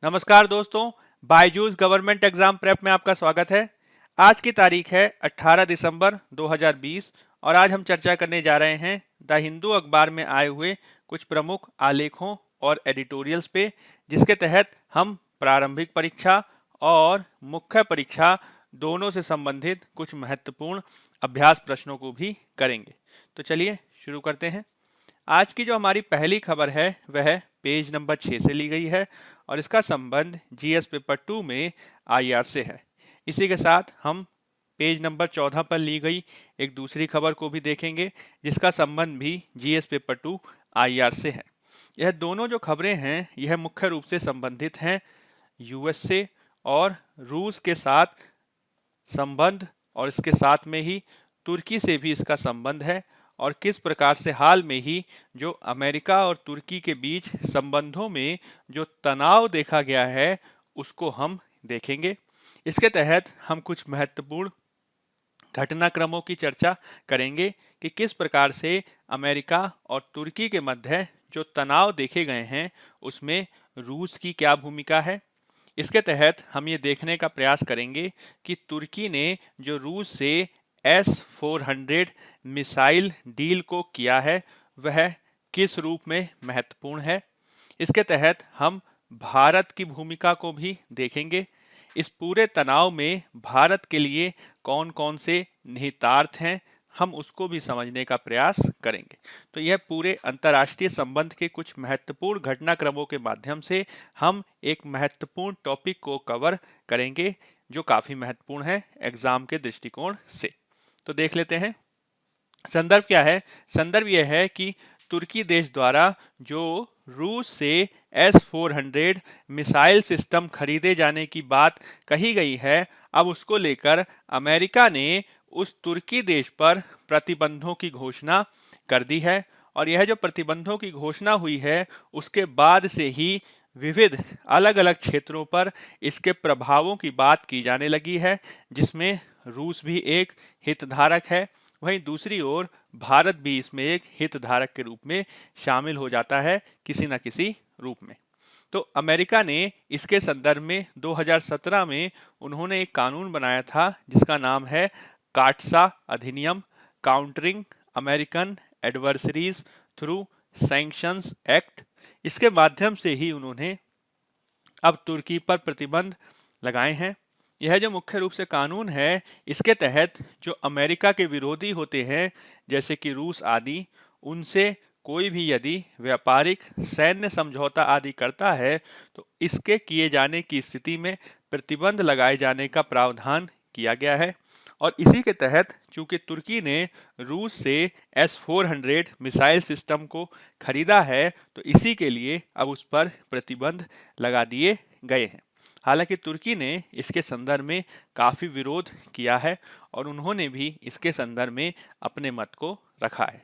नमस्कार दोस्तों, Byju's government exam prep में आपका स्वागत है। आज की तारीख है 18 दिसंबर 2020 और आज हम चर्चा करने जा रहे हैं द हिंदू अखबार में आए हुए कुछ प्रमुख आलेखों और एडिटोरियल्स पे, जिसके तहत हम प्रारंभिक परीक्षा और मुख्य परीक्षा दोनों से संबंधित कुछ महत्वपूर्ण अभ्यास प्रश्नों को भी करेंगे। तो चलिए शुरू करते हैं। आज की जो हमारी पहली खबर है वह पेज नंबर 6 से ली गई है और इसका संबंध जीएस पेपर 2 में आईआर से है। इसी के साथ हम पेज नंबर 14 पर ली गई एक दूसरी खबर को भी देखेंगे, जिसका संबंध भी जीएस पेपर 2 आईआर से है। यह दोनों जो खबरें हैं यह मुख्य रूप से संबंधित हैं यूएसए और रूस के साथ संबंध, और इसके साथ में ही तुर्की से भी इसका संबंध है और किस प्रकार से हाल में ही जो अमेरिका और तुर्की के बीच संबंधों में जो तनाव देखा गया है उसको हम देखेंगे। इसके तहत हम कुछ महत्वपूर्ण घटनाक्रमों की चर्चा करेंगे कि किस प्रकार से अमेरिका और तुर्की के मध्य जो तनाव देखे गए हैं उसमें रूस की क्या भूमिका है। इसके तहत हम ये देखने का प्रयास करेंगे कि तुर्की ने जो रूस से S-400 मिसाइल डील को किया है वह किस रूप में महत्वपूर्ण है। इसके तहत हम भारत की भूमिका को भी देखेंगे। इस पूरे तनाव में भारत के लिए कौन कौन से निहितार्थ हैं हम उसको भी समझने का प्रयास करेंगे। तो यह पूरे अंतर्राष्ट्रीय संबंध के कुछ महत्वपूर्ण घटनाक्रमों के माध्यम से हम एक महत्वपूर्ण टॉपिक को कवर करेंगे जो काफी महत्वपूर्ण है एग्जाम के दृष्टिकोण से। तो देख लेते हैं संदर्भ क्या है। संदर्भ यह है कि तुर्की देश द्वारा जो रूस से S-400 मिसाइल सिस्टम खरीदे जाने की बात कही गई है, अब उसको लेकर अमेरिका ने उस तुर्की देश पर प्रतिबंधों की घोषणा कर दी है। और यह जो प्रतिबंधों की घोषणा हुई है उसके बाद से ही विविध अलग अलग क्षेत्रों पर इसके प्रभावों की बात की जाने लगी है, जिसमें रूस भी एक हितधारक है, वहीं दूसरी ओर भारत भी इसमें एक हितधारक के रूप में शामिल हो जाता है किसी न किसी रूप में। तो अमेरिका ने इसके संदर्भ में 2017 में उन्होंने एक कानून बनाया था जिसका नाम है काटसा अधिनियम, countering American adversaries through sanctions act. इसके माध्यम से ही उन्होंने अब तुर्की पर प्रतिबंध लगाए हैं। यह जो मुख्य रूप से कानून है इसके तहत जो अमेरिका के विरोधी होते हैं जैसे कि रूस आदि, उनसे कोई भी यदि व्यापारिक सैन्य समझौता आदि करता है तो इसके किए जाने की स्थिति में प्रतिबंध लगाए जाने का प्रावधान किया गया है। और इसी के तहत चूंकि तुर्की ने रूस से S-400 मिसाइल सिस्टम को खरीदा है तो इसी के लिए अब उस पर प्रतिबंध लगा दिए गए हैं। हालांकि तुर्की ने इसके संदर्भ में काफी विरोध किया है और उन्होंने भी इसके संदर्भ में अपने मत को रखा है।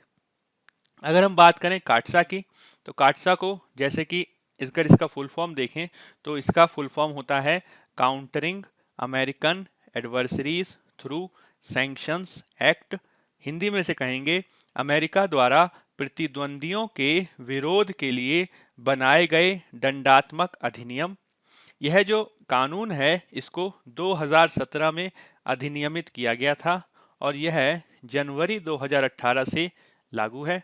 अगर हम बात करें काटसा की, तो काटसा को जैसे कि इसका फुल फॉर्म देखें तो इसका फुल फॉर्म होता है countering American adversaries through sanctions act. Hindi में से कहेंगे अमेरिका द्वारा प्रतिद्वंदियों के विरोध के लिए बनाए गए दंडात्मक अधिनियम। यह जो कानून है इसको 2017 में अधिनियमित किया गया था और यह जनवरी 2018 से लागू है।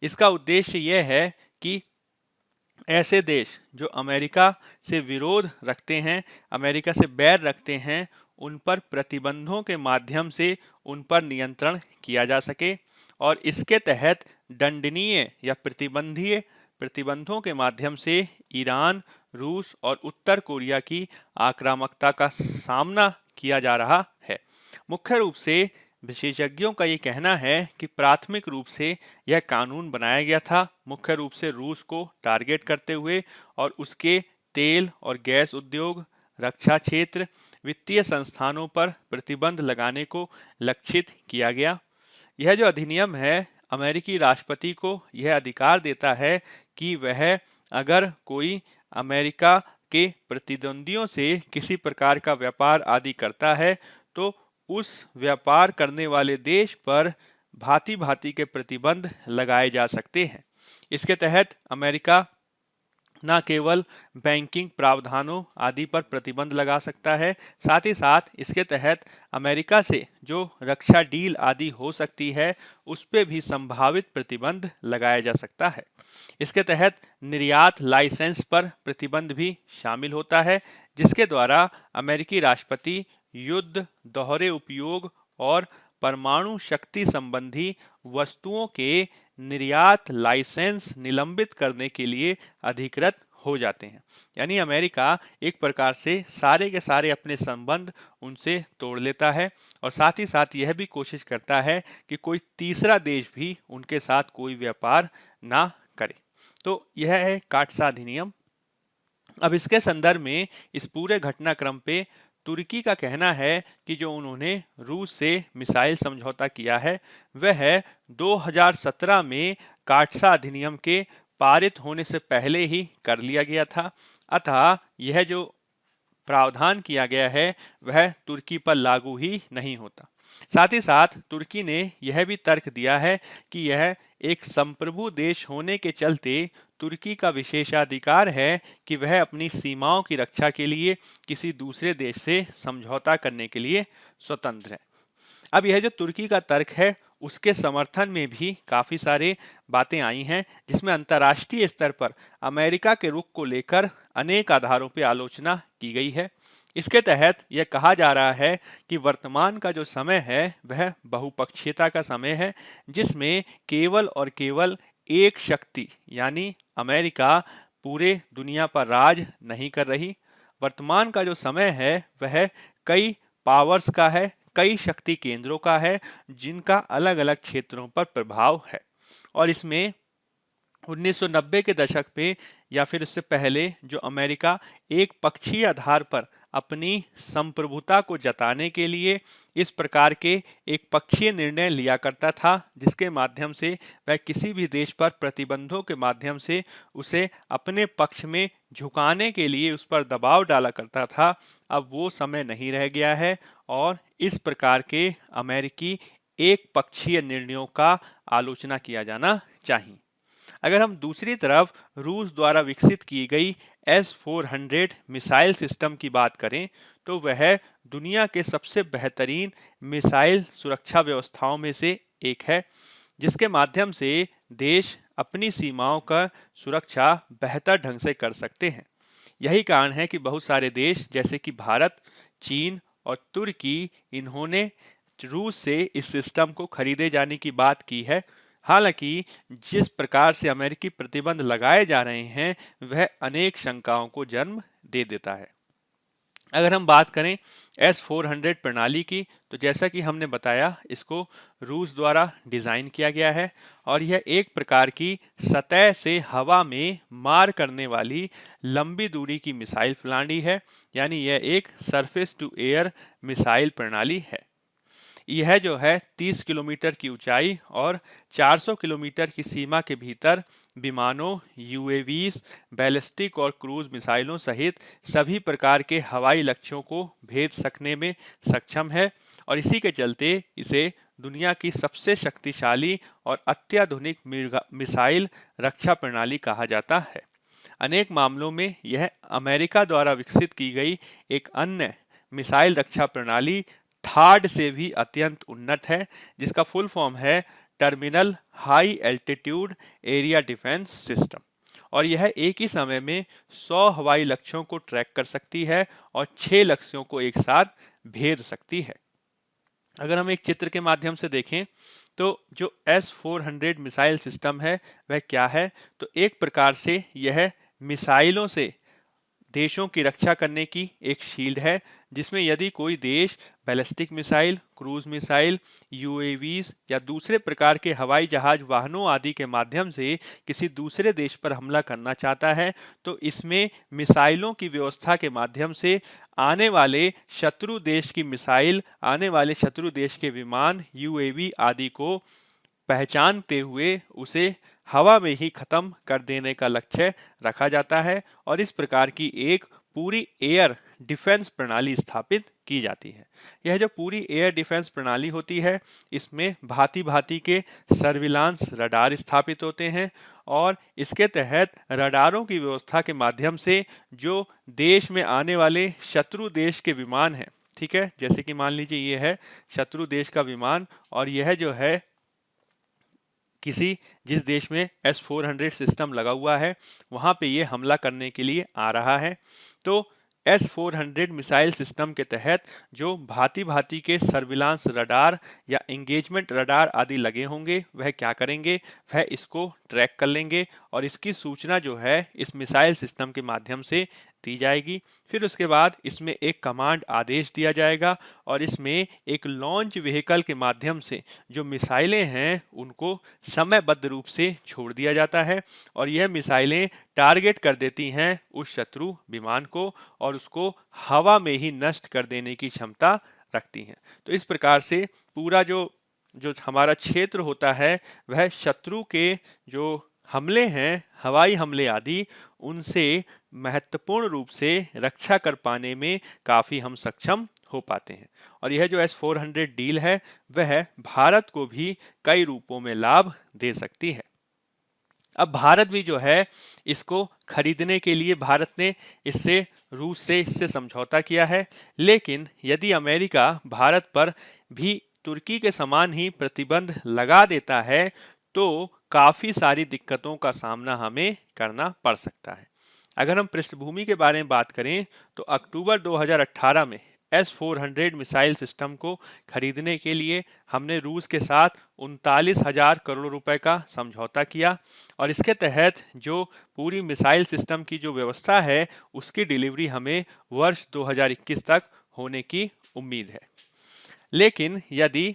इसका उद्देश्य यह है कि ऐसे देश जो अमेरिका से विरोध रखते हैं, अमेरिका से बैर रखते हैं, उन पर प्रतिबंधों के माध्यम से उन पर नियंत्रण किया जा सके और इसके तहत दंडनीय या प्रतिबंधों के माध्यम से ईरान, रूस और उत्तर कोरिया की आक्रामकता का सामना किया जा रहा है। मुख्य रूप से विशेषज्ञों का ये कहना है कि प्राथमिक रूप से यह कानून बनाया गया था मुख्य रूप से रूस को टारगेट करते हुए और उसके तेल और गैस उद्योग, रक्षा क्षेत्र, वित्तीय संस्थानों पर प्रतिबंध लगाने को लक्षित किया गया। यह जो अधिनियम है अमेरिकी राष्ट्रपति को यह अधिकार देता है कि वह अगर कोई अमेरिका के प्रतिद्वंदियों से किसी प्रकार का व्यापार आदि करता है तो उस व्यापार करने वाले देश पर भांति भांति के प्रतिबंध लगाए जा सकते हैं। इसके तहत अमेरिका न केवल बैंकिंग प्रावधानों आदि पर प्रतिबंध लगा सकता है, साथ ही साथ इसके तहत अमेरिका से जो रक्षा डील आदि हो सकती है उस पे भी संभावित प्रतिबंध लगाया जा सकता है। इसके तहत निर्यात लाइसेंस पर प्रतिबंध भी शामिल होता है, जिसके द्वारा अमेरिकी राष्ट्रपति युद्ध, दोहरे उपयोग और परमाणु शक्ति संबंधी वस्तुओं के निर्यात लाइसेंस निलंबित करने के लिए अधिकृत हो जाते हैं। यानी अमेरिका एक प्रकार से सारे के सारे अपने संबंध उनसे तोड़ लेता है और साथ ही साथ यह भी कोशिश करता है कि कोई तीसरा देश भी उनके साथ कोई व्यापार ना करे। तो यह है काटसा अधिनियम। अब इसके संदर्भ में इस पूरे घटनाक्रम पे तुर्की का कहना है कि जो उन्होंने रूस से मिसाइल समझौता किया है वह 2017 में काटसा अधिनियम के पारित होने से पहले ही कर लिया गया था, अतः यह जो प्रावधान किया गया है वह तुर्की पर लागू ही नहीं होता। साथ ही साथ तुर्की ने यह भी तर्क दिया है कि यह एक संप्रभु देश होने के चलते तुर्की का विशेषाधिकार है कि वह अपनी सीमाओं की रक्षा के लिए किसी दूसरे देश से समझौता करने के लिए स्वतंत्र है। अब यह जो तुर्की का तर्क है उसके समर्थन में भी काफी सारे बातें आई हैं, जिसमें अंतर्राष्ट्रीय स्तर पर अमेरिका के रुख को लेकर अनेक आधारों पर आलोचना की गई है। इसके तहत यह कहा जा रहा है कि वर्तमान का जो समय है वह बहुपक्षीयता का समय है, जिसमें केवल और केवल एक शक्ति यानी अमेरिका पूरे दुनिया पर राज नहीं कर रही। वर्तमान का जो समय है वह कई पावर्स का है, कई शक्ति केंद्रों का है, जिनका अलग अलग क्षेत्रों पर प्रभाव है। और इसमें 1990 के दशक पे या फिर उससे पहले जो अमेरिका एक पक्षीय आधार पर अपनी संप्रभुता को जताने के लिए इस प्रकार के एक पक्षीय निर्णय लिया करता था, जिसके माध्यम से वह किसी भी देश पर प्रतिबंधों के माध्यम से उसे अपने पक्ष में झुकाने के लिए उस पर दबाव डाला करता था, अब वो समय नहीं रह गया है और इस प्रकार के अमेरिकी एक पक्षीय निर्णयों का आलोचना किया जाना चाहिए। अगर हम दूसरी तरफ रूस द्वारा विकसित की गई S-400 मिसाइल सिस्टम की बात करें तो वह दुनिया के सबसे बेहतरीन मिसाइल सुरक्षा व्यवस्थाओं में से एक है, जिसके माध्यम से देश अपनी सीमाओं का सुरक्षा बेहतर ढंग से कर सकते हैं। यही कारण है कि बहुत सारे देश जैसे कि भारत, चीन और तुर्की इन्होंने रूस से इस सिस्टम को खरीदे जाने की बात की है। हालांकि जिस प्रकार से अमेरिकी प्रतिबंध लगाए जा रहे हैं वह अनेक शंकाओं को जन्म दे देता है। अगर हम बात करें S-400 प्रणाली की तो जैसा कि हमने बताया इसको रूस द्वारा डिज़ाइन किया गया है और यह एक प्रकार की सतह से हवा में मार करने वाली लंबी दूरी की मिसाइल प्रणाली है, यानी यह एक सरफेस टू एयर मिसाइल प्रणाली है। यह जो है 30 किलोमीटर की ऊंचाई और 400 किलोमीटर की सीमा के भीतर विमानों, यूएवीज, बैलिस्टिक और क्रूज मिसाइलों सहित सभी प्रकार के हवाई लक्ष्यों को भेद सकने में सक्षम है और इसी के चलते इसे दुनिया की सबसे शक्तिशाली और अत्याधुनिक मिसाइल रक्षा प्रणाली कहा जाता है। अनेक मामलों में यह अमेरिका द्वारा विकसित की गई एक अन्य मिसाइल रक्षा प्रणाली थार्ड से भी अत्यंत उन्नत है, जिसका फुल फॉर्म है terminal high altitude area defence system और यह एक ही समय में 100 हवाई लक्ष्यों को ट्रैक कर सकती है और 6 लक्ष्यों को एक साथ भेद सकती है। अगर हम एक चित्र के माध्यम से देखें तो जो S-400 मिसाइल सिस्टम है वह क्या है, तो एक प्रकार से यह मिसाइलों से देशों की रक्षा करने की एक शील्ड है, जिसमें यदि कोई देश ballistic missile, cruise missile, UAVs या दूसरे प्रकार के हवाई जहाज वाहनों आदि के माध्यम से किसी दूसरे देश पर हमला करना चाहता है तो इसमें मिसाइलों की व्यवस्था के माध्यम से आने वाले शत्रु देश की मिसाइल, आने वाले शत्रु देश के विमान, यूएवी आदि को पहचानते हुए उसे हवा में ही खत्म कर देने का लक्ष्य रखा जाता है और इस प्रकार की एक पूरी एयर डिफेंस प्रणाली स्थापित की जाती है। यह जो पूरी एयर डिफेंस प्रणाली होती है इसमें भांति भांति के सर्विलांस रडार स्थापित होते हैं और इसके तहत रडारों की व्यवस्था के माध्यम से जो देश में आने वाले शत्रु देश के विमान हैं, ठीक है, जैसे कि मान लीजिए ये है शत्रु देश का विमान और यह जो है किसी जिस देश में S-400 सिस्टम लगा हुआ है वहां पे ये हमला करने के लिए आ रहा है, तो S-400 मिसाइल सिस्टम के तहत जो भांति भांति के सर्विलांस रडार या एंगेजमेंट रडार आदि लगे होंगे वह क्या करेंगे, वह इसको ट्रैक कर लेंगे और इसकी सूचना जो है इस मिसाइल सिस्टम के माध्यम से दी जाएगी। फिर उसके बाद इसमें एक कमांड आदेश दिया जाएगा और इसमें एक लॉन्च व्हीकल के माध्यम से जो मिसाइलें हैं उनको समयबद्ध रूप से छोड़ दिया जाता है और यह मिसाइलें टारगेट कर देती हैं उस शत्रु विमान को और उसको हवा में ही नष्ट कर देने की क्षमता रखती हैं। तो इस प्रकार से पूरा जो जो हमारा क्षेत्र होता है वह शत्रु के जो हमले हैं, हवाई हमले आदि, उनसे महत्वपूर्ण रूप से रक्षा कर पाने में काफी हम सक्षम हो पाते हैं। और यह जो S-400 डील है वह भारत को भी कई रूपों में लाभ दे सकती है। अब भारत भी जो है इसको खरीदने के लिए भारत ने रूस से इससे समझौता किया है, लेकिन यदि अमेरिका भारत पर भी तुर्की के समान ही प्रतिबंध लगा देता है तो काफी सारी दिक्कतों का सामना हमें करना पड़ सकता है। अगर हम पृष्ठभूमि के बारे में बात करें तो अक्टूबर 2018 में S-400 मिसाइल सिस्टम को खरीदने के लिए हमने रूस के साथ 39,000 करोड़ रुपए का समझौता किया और इसके तहत जो पूरी मिसाइल सिस्टम की जो व्यवस्था है उसकी डिलीवरी हमें वर्ष 2021 तक होने की उम्मीद है। लेकिन यदि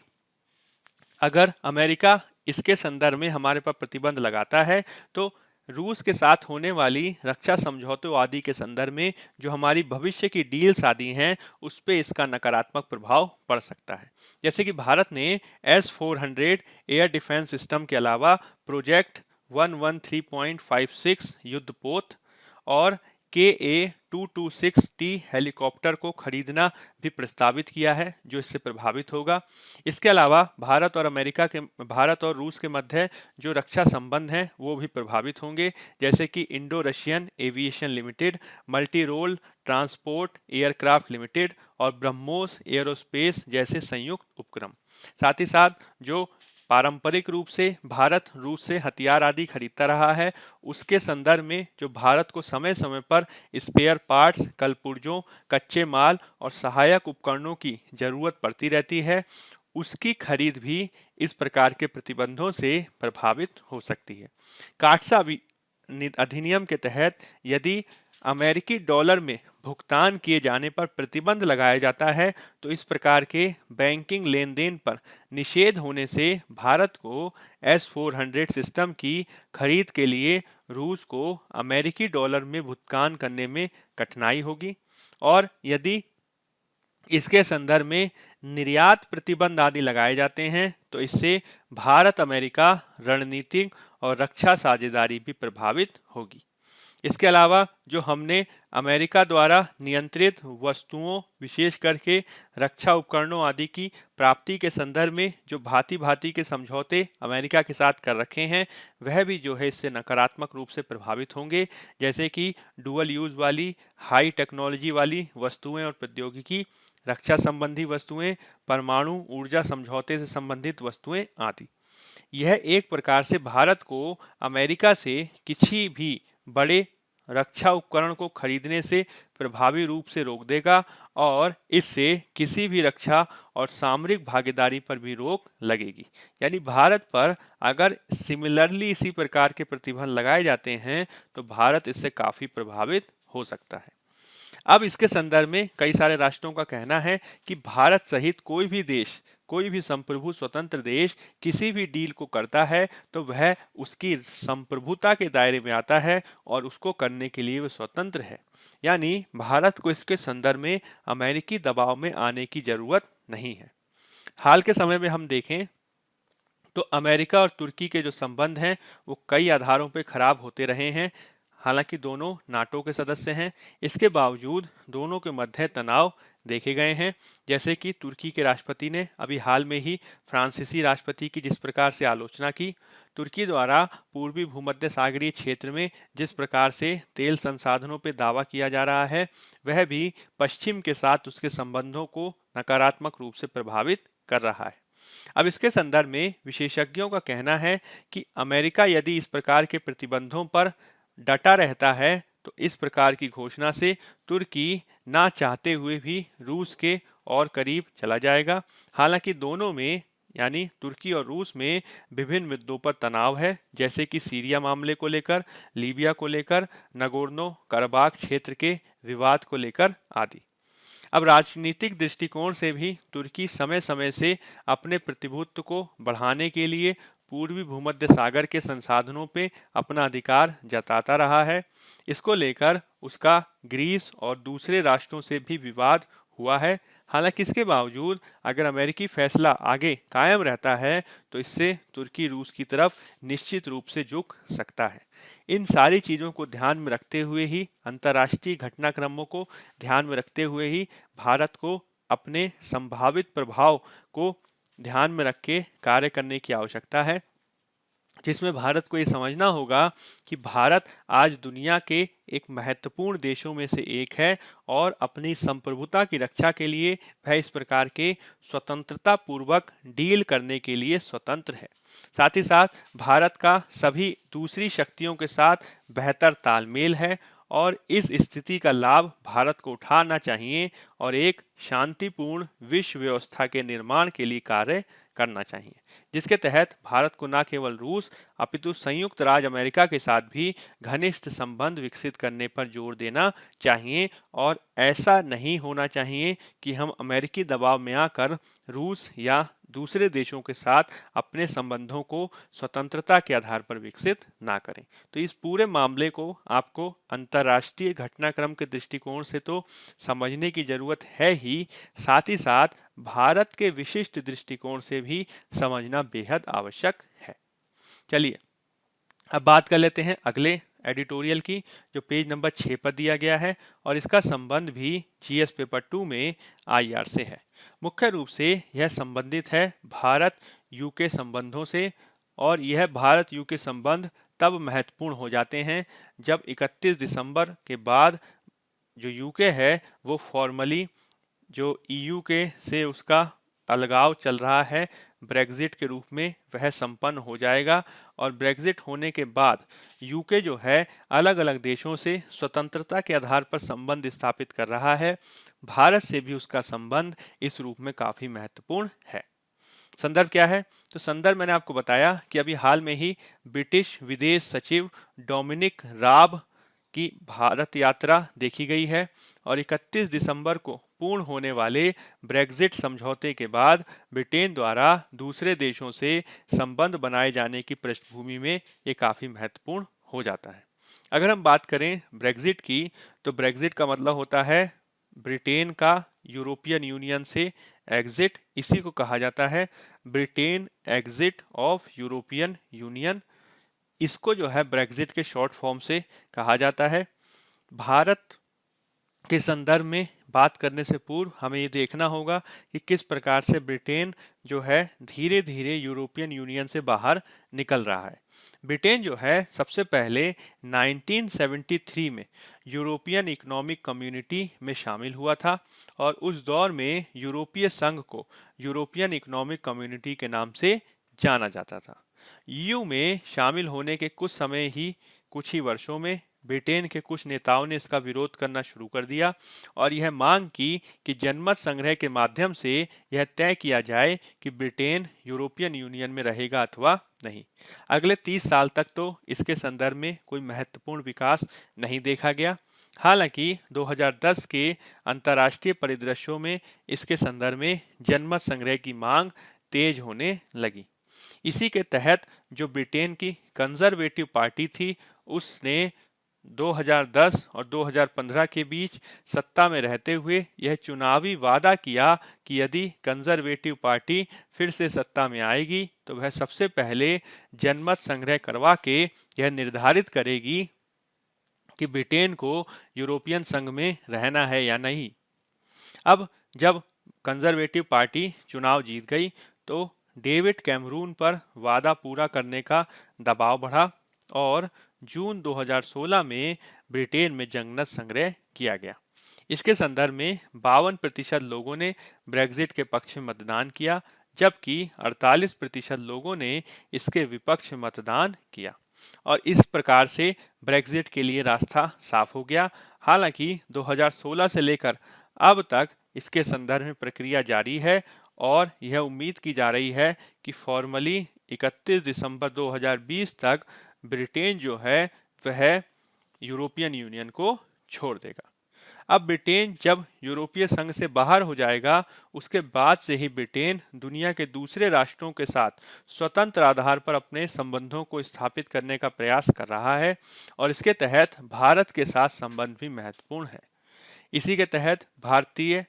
अगर अमेरिका इसके संदर्भ में हमारे पर प्रतिबंध लगाता है तो रूस के साथ होने वाली रक्षा समझौतों आदि के संदर्भ में जो हमारी भविष्य की डील्स आदि हैं उस पे इसका नकारात्मक प्रभाव पड़ सकता है। जैसे कि भारत ने S-400 एयर डिफेंस सिस्टम के अलावा प्रोजेक्ट 113.56 युद्धपोत और KA-226T हेलीकॉप्टर को खरीदना भी प्रस्तावित किया है जो इससे प्रभावित होगा। इसके अलावा भारत और रूस के मध्य जो रक्षा संबंध हैं वो भी प्रभावित होंगे, जैसे कि Indo Russian aviation limited, multi role transport aircraft limited और ब्रह्मोस एयरोस्पेस जैसे संयुक्त उपक्रम। साथ ही साथ जो पारंपरिक रूप से भारत रूस से हथियार आदि खरीदता रहा है उसके संदर्भ में जो भारत को समय समय पर स्पेयर पार्ट्स, कलपुर्जों, कच्चे माल और सहायक उपकरणों की जरूरत पड़ती रहती है, उसकी खरीद भी इस प्रकार के प्रतिबंधों से प्रभावित हो सकती है। काटसा अधिनियम के तहत यदि अमेरिकी डॉलर में भुगतान किए जाने पर प्रतिबंध लगाया जाता है तो इस प्रकार के बैंकिंग लेन देन पर निषेध होने से भारत को S-400 सिस्टम की खरीद के लिए रूस को अमेरिकी डॉलर में भुगतान करने में कठिनाई होगी और यदि इसके संदर्भ में निर्यात प्रतिबंध आदि लगाए जाते हैं तो इससे भारत अमेरिका रणनीतिक और रक्षा साझेदारी भी प्रभावित होगी। इसके अलावा जो हमने अमेरिका द्वारा नियंत्रित वस्तुओं विशेष करके रक्षा उपकरणों आदि की प्राप्ति के संदर्भ में जो भांति भांति के समझौते अमेरिका के साथ कर रखे हैं वह भी जो है इससे नकारात्मक रूप से प्रभावित होंगे, जैसे कि डुअल यूज वाली हाई टेक्नोलॉजी वाली वस्तुएं और प्रौद्योगिकी, रक्षा संबंधी वस्तुएं, परमाणु ऊर्जा समझौते से संबंधित वस्तुएं आदि। यह एक प्रकार से भारत को अमेरिका से किसी भी बड़े रक्षा उपकरण को खरीदने से प्रभावी रूप से रोक देगा और इससे किसी भी रक्षा और सामरिक भागीदारी पर भी रोक लगेगी। यानी भारत पर अगर सिमिलरली इसी प्रकार के प्रतिबंध लगाए जाते हैं तो भारत इससे काफी प्रभावित हो सकता है। अब इसके संदर्भ में कई सारे राष्ट्रों का कहना है कि भारत सहित कोई भी देश, कोई भी संप्रभु स्वतंत्र देश किसी भी डील को करता है तो वह उसकी संप्रभुता के दायरे में आता है और उसको करने के लिए वह स्वतंत्र है। यानी भारत को इसके संदर्भ में अमेरिकी दबाव में आने की जरूरत नहीं है। हाल के समय में हम देखें तो अमेरिका और तुर्की के जो संबंध हैं वो कई आधारों पर खराब होते रहे हैं। हालांकि दोनों नाटो के सदस्य हैं, इसके बावजूद दोनों के मध्य तनाव देखे गए हैं, जैसे कि तुर्की के राष्ट्रपति ने अभी हाल में ही फ्रांसीसी राष्ट्रपति की जिस प्रकार से आलोचना की, तुर्की द्वारा पूर्वी भूमध्य सागरीय क्षेत्र में जिस प्रकार से तेल संसाधनों पर दावा किया जा रहा है, वह भी पश्चिम के साथ उसके संबंधों को नकारात्मक रूप से प्रभावित कर रहा है। अब इसके संदर्भ में विशेषज्ञों का कहना है कि अमेरिका यदि इस प्रकार के प्रतिबंधों पर डटा रहता है तो इस प्रकार की घोषणा से तुर्की ना चाहते हुए भी रूस के और करीब चला जाएगा। हालांकि दोनों में यानी तुर्की और रूस में विभिन्न मुद्दों पर तनाव है, जैसे कि सीरिया मामले को लेकर, लीबिया को लेकर, नगोर्नो कराबाख क्षेत्र के विवाद को लेकर आदि। अब राजनीतिक दृष्टिकोण से भी तुर्की समय समय से अपने प्रतिभुत्व को बढ़ाने के लिए पूर्वी भूमध्य सागर के संसाधनों पे अपना अधिकार जताता रहा है। इसको लेकर उसका ग्रीस और दूसरे राष्ट्रों से भी विवाद हुआ है। हालांकि इसके बावजूद अगर अमेरिकी फैसला आगे कायम रहता है तो इससे तुर्की रूस की तरफ निश्चित रूप से झुक सकता है। इन सारी चीज़ों को ध्यान में रखते हुए ही, अंतर्राष्ट्रीय घटनाक्रमों को ध्यान में रखते हुए ही भारत को अपने संभावित प्रभाव को ध्यान में रख के कार्य करने की आवश्यकता है, जिसमें भारत को ये समझना होगा कि भारत आज दुनिया के एक महत्वपूर्ण देशों में से एक है और अपनी संप्रभुता की रक्षा के लिए वह इस प्रकार के स्वतंत्रता पूर्वक डील करने के लिए स्वतंत्र है। साथ ही साथ भारत का सभी दूसरी शक्तियों के साथ बेहतर तालमेल है और इस स्थिति का लाभ भारत को उठाना चाहिए और एक शांतिपूर्ण विश्व व्यवस्था के निर्माण के लिए कार्य करना चाहिए, जिसके तहत भारत को न केवल रूस अपितु संयुक्त राज्य अमेरिका के साथ भी घनिष्ठ संबंध विकसित करने पर जोर देना चाहिए। और ऐसा नहीं होना चाहिए कि हम अमेरिकी दबाव में आकर रूस या दूसरे देशों के साथ अपने संबंधों को स्वतंत्रता के आधार पर विकसित ना करें। तो इस पूरे मामले को आपको अंतर्राष्ट्रीय घटनाक्रम के दृष्टिकोण से तो समझने की जरूरत है ही, साथ ही साथ भारत के विशिष्ट दृष्टिकोण से भी समझना बेहद आवश्यक है। चलिए अब बात कर लेते हैं अगले एडिटोरियल की, जो पेज नंबर 6 पर दिया गया है और इसका संबंध भी जीएस पेपर 2 में आईआर से है। मुख्य रूप से यह संबंधित है भारत यूके संबंधों से, और यह भारत यूके संबंध तब महत्वपूर्ण हो जाते हैं जब 31 दिसंबर के बाद जो यूके है वो फॉर्मली जो ईयू के से उसका अलगाव चल रहा है ब्रेग्जिट के रूप में वह संपन्न हो जाएगा। और ब्रेग्जिट होने के बाद यूके जो है अलग अलग देशों से स्वतंत्रता के आधार पर संबंध स्थापित कर रहा है। भारत से भी उसका संबंध इस रूप में काफी महत्वपूर्ण है। संदर्भ क्या है? तो संदर्भ मैंने आपको बताया कि अभी हाल में ही ब्रिटिश विदेश सचिव डोमिनिक राब की भारत यात्रा देखी गई है और 31 दिसंबर को पूर्ण होने वाले ब्रेग्जिट समझौते के बाद ब्रिटेन द्वारा दूसरे देशों से संबंध बनाए जाने की पृष्ठभूमि में ये काफ़ी महत्वपूर्ण हो जाता है। अगर हम बात करें ब्रेग्जिट की, तो ब्रेग्जिट का मतलब होता है ब्रिटेन का यूरोपियन यूनियन से एग्जिट, इसी को कहा जाता है Britain exit of European union. इसको जो है ब्रेग्जिट के शॉर्ट फॉर्म से कहा जाता है। भारत के संदर्भ में बात करने से पूर्व हमें ये देखना होगा कि किस प्रकार से ब्रिटेन जो है धीरे धीरे यूरोपियन यूनियन से बाहर निकल रहा है। ब्रिटेन जो है सबसे पहले 1973 में यूरोपियन इकोनॉमिक कम्युनिटी में शामिल हुआ था और उस दौर में यूरोपीय संघ को यूरोपियन इकोनॉमिक कम्युनिटी के नाम से जाना जाता था। ईयू में शामिल होने के कुछ ही वर्षों में ब्रिटेन के कुछ नेताओं ने इसका विरोध करना शुरू कर दिया और यह मांग की कि जनमत संग्रह के माध्यम से यह तय किया जाए कि ब्रिटेन यूरोपियन यूनियन में रहेगा अथवा नहीं। अगले 30 साल तक तो इसके संदर्भ में कोई महत्वपूर्ण विकास नहीं देखा गया। हालांकि 2010 के अंतर्राष्ट्रीय परिदृश्यों में इसके संदर्भ में जनमत संग्रह की मांग तेज होने लगी। इसी के तहत जो ब्रिटेन की कंजर्वेटिव पार्टी थी उसने 2010 और 2015 के बीच सत्ता में रहते हुए यह चुनावी वादा किया कि यदि कंजर्वेटिव पार्टी फिर से सत्ता में आएगी तो वह सबसे पहले जनमत संग्रह करवा के यह निर्धारित करेगी कि ब्रिटेन को यूरोपियन संघ में रहना है या नहीं। अब जब कंजर्वेटिव पार्टी चुनाव जीत गई तो डेविड कैमरून पर वादा पूरा करने का दबाव बढ़ा और जून 2016 में ब्रिटेन में जनमत संग्रह किया गया। इसके संदर्भ में 52% लोगों ने ब्रेग्जिट के पक्ष में मतदान किया, जबकि 48% लोगों ने इसके विपक्ष में मतदान किया और इस प्रकार से ब्रेग्जिट के लिए रास्ता साफ हो गया। हालांकि 2016 से लेकर अब तक इसके संदर्भ में प्रक्रिया जारी है और यह उम्मीद की जा रही है कि फॉर्मली 31 दिसंबर 2020 तक ब्रिटेन जो है वह यूरोपियन यूनियन को छोड़ देगा। अब ब्रिटेन जब यूरोपीय संघ से बाहर हो जाएगा, उसके बाद से ही ब्रिटेन दुनिया के दूसरे राष्ट्रों के साथ स्वतंत्र आधार पर अपने संबंधों को स्थापित करने का प्रयास कर रहा है और इसके तहत भारत के साथ संबंध भी महत्वपूर्ण है। इसी के तहत भारतीय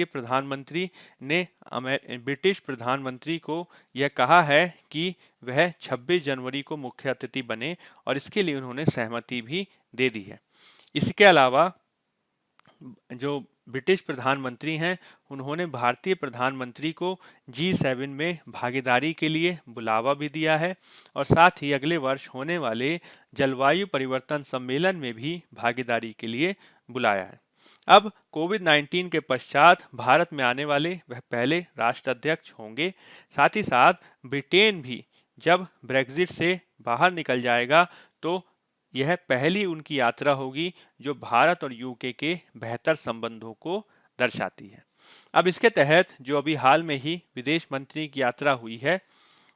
प्रधानमंत्री ने ब्रिटिश प्रधानमंत्री को यह कहा है कि वह 26 जनवरी को मुख्य अतिथि बने और इसके लिए उन्होंने सहमति भी दे दी है। इसके अलावा जो ब्रिटिश प्रधानमंत्री हैं, उन्होंने भारतीय प्रधानमंत्री को G7 में भागीदारी के लिए बुलावा भी दिया है और साथ ही अगले वर्ष होने वाले जलवायु परिवर्तन सम्मेलन में भी भागीदारी के लिए बुलाया है। अब कोविड-19 के पश्चात भारत में आने वाले वह पहले राष्ट्राध्यक्ष होंगे। साथ ही साथ ब्रिटेन भी जब ब्रेग्जिट से बाहर निकल जाएगा तो यह पहली उनकी यात्रा होगी जो भारत और यूके के बेहतर संबंधों को दर्शाती है। अब इसके तहत जो अभी हाल में ही विदेश मंत्री की यात्रा हुई है,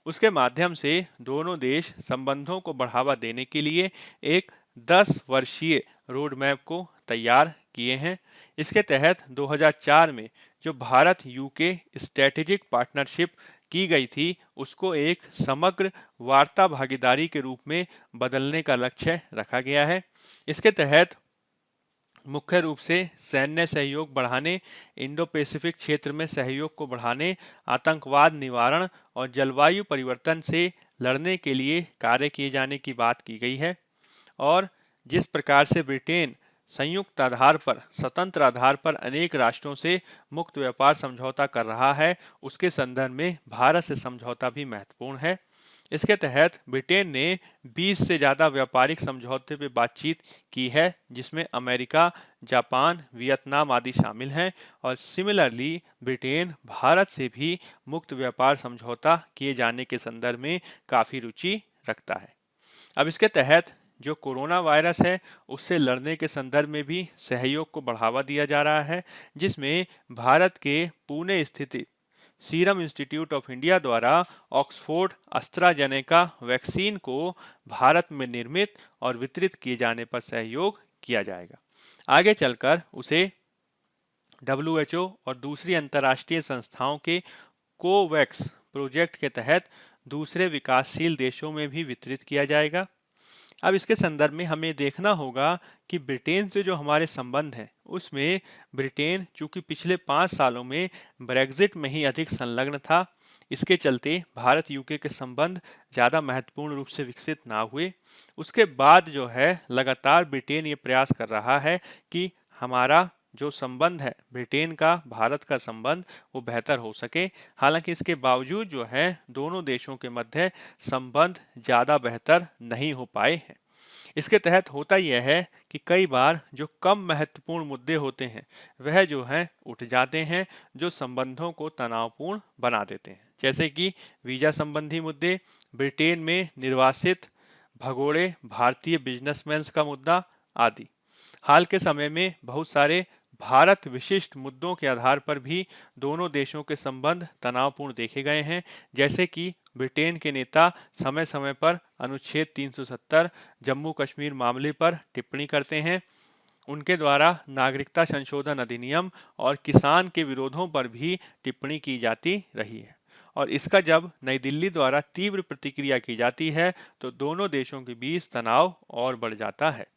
उसके माध्यम से दोनों देश संबंधों को बढ़ावा देने के लिए एक 10 वर्षीय रोड मैप को तैयार किए हैं। इसके तहत 2004 में जो भारत यूके स्ट्रेटेजिक पार्टनरशिप की गई थी, उसको एक समग्र वार्ता भागीदारी के रूप में बदलने का लक्ष्य रखा गया है। इसके तहत मुख्य रूप से सैन्य सहयोग बढ़ाने, इंडो पैसिफिक क्षेत्र में सहयोग को बढ़ाने, आतंकवाद निवारण और जलवायु परिवर्तन से लड़ने के लिए कार्य किए जाने की बात की गई है। और जिस प्रकार से ब्रिटेन संयुक्त आधार पर, स्वतंत्र आधार पर अनेक राष्ट्रों से मुक्त व्यापार समझौता कर रहा है, उसके संदर्भ में भारत से समझौता भी महत्वपूर्ण है। इसके तहत ब्रिटेन ने 20 से ज़्यादा व्यापारिक समझौते पर बातचीत की है, जिसमें अमेरिका, जापान, वियतनाम आदि शामिल हैं और सिमिलरली ब्रिटेन भारत से भी मुक्त व्यापार समझौता किए जाने के संदर्भ में काफ़ी रुचि रखता है। अब इसके तहत जो कोरोना वायरस है उससे लड़ने के संदर्भ में भी सहयोग को बढ़ावा दिया जा रहा है, जिसमें भारत के पुणे स्थित सीरम इंस्टीट्यूट ऑफ इंडिया द्वारा ऑक्सफोर्ड एस्ट्राजेनेका वैक्सीन को भारत में निर्मित और वितरित किए जाने पर सहयोग किया जाएगा। आगे चलकर उसे WHO और दूसरी अंतर्राष्ट्रीय संस्थाओं के कोवैक्स प्रोजेक्ट के तहत दूसरे विकासशील देशों में भी वितरित किया जाएगा। अब इसके संदर्भ में हमें देखना होगा कि ब्रिटेन से जो हमारे संबंध हैं, उसमें ब्रिटेन चूंकि पिछले 5 सालों में ब्रेग्जिट में ही अधिक संलग्न था, इसके चलते भारत यूके के संबंध ज़्यादा महत्वपूर्ण रूप से विकसित ना हुए। उसके बाद जो है लगातार ब्रिटेन ये प्रयास कर रहा है कि हमारा जो संबंध है, ब्रिटेन का भारत का संबंध, वो बेहतर हो सके। हालांकि इसके बावजूद जो है दोनों देशों के मध्य संबंध ज़्यादा बेहतर नहीं हो पाए हैं। इसके तहत होता यह है कि कई बार जो कम महत्वपूर्ण मुद्दे होते हैं वह जो हैं उठ जाते हैं, जो संबंधों को तनावपूर्ण बना देते हैं, जैसे कि वीज़ा संबंधी मुद्दे, ब्रिटेन में निर्वासित भगोड़े भारतीय बिजनेसमैन का मुद्दा आदि। हाल के समय में बहुत सारे भारत विशिष्ट मुद्दों के आधार पर भी दोनों देशों के संबंध तनावपूर्ण देखे गए हैं, जैसे कि ब्रिटेन के नेता समय समय पर अनुच्छेद 370 जम्मू कश्मीर मामले पर टिप्पणी करते हैं। उनके द्वारा नागरिकता संशोधन अधिनियम और किसान के विरोधों पर भी टिप्पणी की जाती रही है और इसका जब नई दिल्ली द्वारा तीव्र प्रतिक्रिया की जाती है तो दोनों देशों के बीच तनाव और बढ़ जाता है।